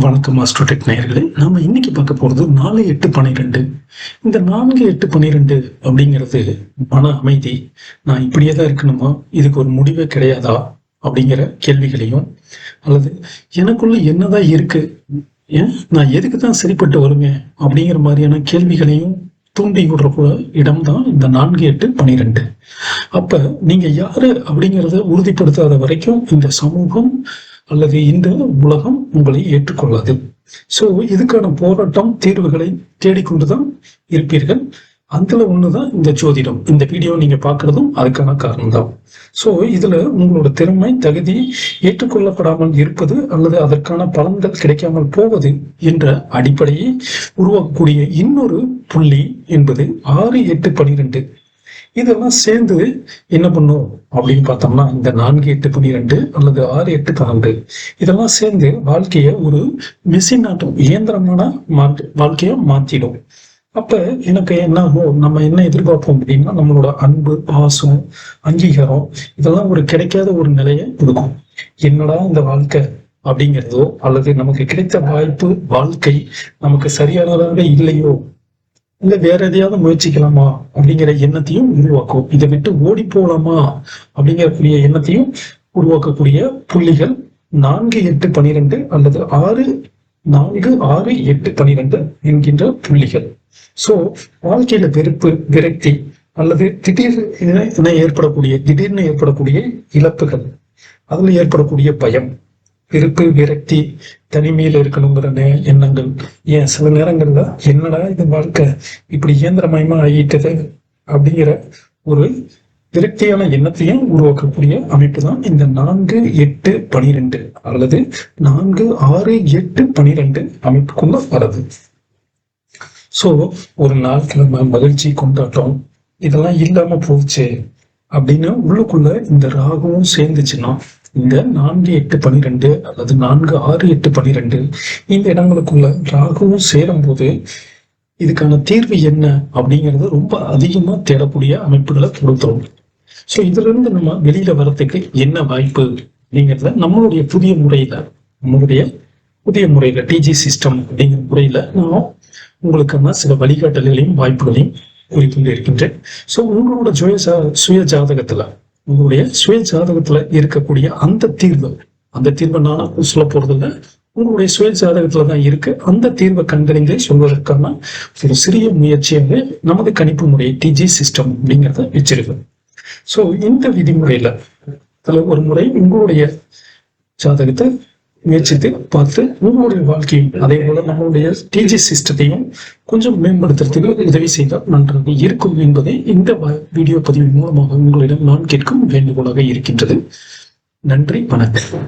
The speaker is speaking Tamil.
வணக்கம் மாஸ்டர்டெக் நேயர்களே. நாம இன்னைக்கு பார்க்க போறது 4-8-12. இந்த 4-8-12 அப்படிங்கிறது மன அமைதி. நான் இப்படியே தான் இருக்கணுமா, இதுக்கு ஒரு முடிவே கிடையாதா அப்படிங்கிற கேள்விகளையும், அல்லது எனக்குள்ள என்னதான் இருக்கு, ஏன் நான் எதுக்கு தான் சரிப்பட்டு வருவேன் அப்படிங்கிற மாதிரியான கேள்விகளையும் தூண்டி விடுற இடம்தான் இந்த 4-8-12. அப்ப நீங்க யாரு அப்படிங்கிறத உறுதிப்படுத்தாத வரைக்கும் இந்த சமூகம் அல்லது இந்த உலகம் உங்களை ஏற்றுக்கொள்ளாது. சோ இதுக்கான போராட்டம் தீர்வுகளை தேடிக்கொண்டுதான் இருப்பீர்கள். அதுல ஒண்ணுதான் இந்த ஜோதிடம். இந்த வீடியோ நீங்க பாக்குறதும் அதுக்கான காரணம் தான். சோ இதுல உங்களோட திறமை தகுதி ஏற்றுக்கொள்ளப்படாமல் இருப்பது அல்லது அதற்கான பலன்கள் கிடைக்காமல் போவது என்ற அடிப்படையை உருவாக்கக்கூடிய இன்னொரு புள்ளி என்பது 6-8-12. இதெல்லாம் சேர்ந்து என்ன பண்ணும் அப்படின்னு பார்த்தோம்னா, இந்த 4-8-12 அல்லது 6-8-12 இதெல்லாம் சேர்ந்து வாழ்க்கைய ஒரு மெஷின் ஆட்டம், இயந்திரமான வாழ்க்கைய மாத்திடும். அப்ப எனக்கு என்ன ஆகும், நம்ம என்ன எதிர்பார்ப்போம் அப்படின்னா, நம்மளோட அன்பு, பாசம், அங்கீகாரம் இதெல்லாம் ஒரு கிடைக்காத ஒரு நிலையை கொடுக்கும். என்னடா இந்த வாழ்க்கை அப்படிங்கிறதோ, அல்லது நமக்கு கிடைத்த வாய்ப்பு, வாழ்க்கை நமக்கு சரியானதாக இல்லையோ, இல்ல வேற எதையாவது முயற்சிக்கலாமா அப்படிங்கிற எண்ணத்தையும் உருவாக்கும். இதை விட்டு ஓடி போலாமா அப்படிங்கக்கூடிய எண்ணத்தையும் உருவாக்கக்கூடிய புள்ளிகள் 4-8-12 அல்லது 4-6-8-12 என்கின்ற புள்ளிகள். சோ வாழ்க்கையில வெறுப்பு, விரக்தி அல்லது திடீர்னு ஏற்படக்கூடிய இழப்புகள், அதுல ஏற்படக்கூடிய பயம், வெறுப்பு, விரக்தி, தனிமையில இருக்கணுங்கிற எண்ணங்கள், ஏன் சில நேரங்கள்ல என்னடா இது வாழ்க்கை இப்படி இயந்திரமயமா ஆகிட்டது அப்படிங்கிற ஒரு விரக்தியான எண்ணத்தையும் உருவாக்கக்கூடிய அமைப்பு தான் இந்த 4-8-12 அல்லது 4-6-8-12 அமைப்புக்குள்ள வருது. சோ ஒரு நாள் கிழமை மகிழ்ச்சி, கொண்டாட்டம் இதெல்லாம் இல்லாம போச்சு அப்படின்னு உள்ளுக்குள்ள இந்த ராகுவும் சேர்ந்துச்சுன்னா, இந்த 4-8-12 அல்லது 4-6-8-12 இந்த இடங்களுக்குள்ள ராகுவும் சேரும் போது இதுக்கான தீர்வு என்ன அப்படிங்கறது ரொம்ப அதிகமா தேடக்கூடிய அமைப்புகளை கொடுத்தோம். சோ இதுல இருந்து நம்ம வெளியில வர்றதுக்கு என்ன வாய்ப்பு அப்படிங்கிறத நம்மளுடைய புதிய முறையில டிஜி சிஸ்டம் அப்படிங்கிற முறையில நான் உங்களுக்கான சில வழிகாட்டல்களையும் வாய்ப்புகளையும் குறிப்பிட்டு இருக்கின்றேன். சோ உங்களோட சுய ஜாதகத்துல இருக்கக்கூடிய அந்த தீர்வை நான் சொல்ல போறதில்ல, உங்களுடைய சுய ஜாதகத்துலதான் இருக்கு. அந்த தீர்வை கண்டறிந்து சொல்வதற்கான ஒரு சிறிய முயற்சியாக நமது கணிப்பு முறை டிஜி சிஸ்டம் அப்படிங்கிறத வச்சிருக்கு. சோ இந்த விதிமுறையில ஒரு முறை உங்களுடைய ஜாதகத்தை முயற்சித்து பார்த்து உங்களுடைய வாழ்க்கையும் அதே போல நம்மளுடைய டிஜி சிஸ்டத்தையும் கொஞ்சம் மேம்படுத்துறதுக்கு உதவி செய்தால் நன்றாக இருக்கும் என்பதை இந்த வீடியோ பதிவின் மூலமாக உங்களிடம் நான் கேட்கும் வேண்டுகோளாக இருக்கின்றது. நன்றி, வணக்கம்.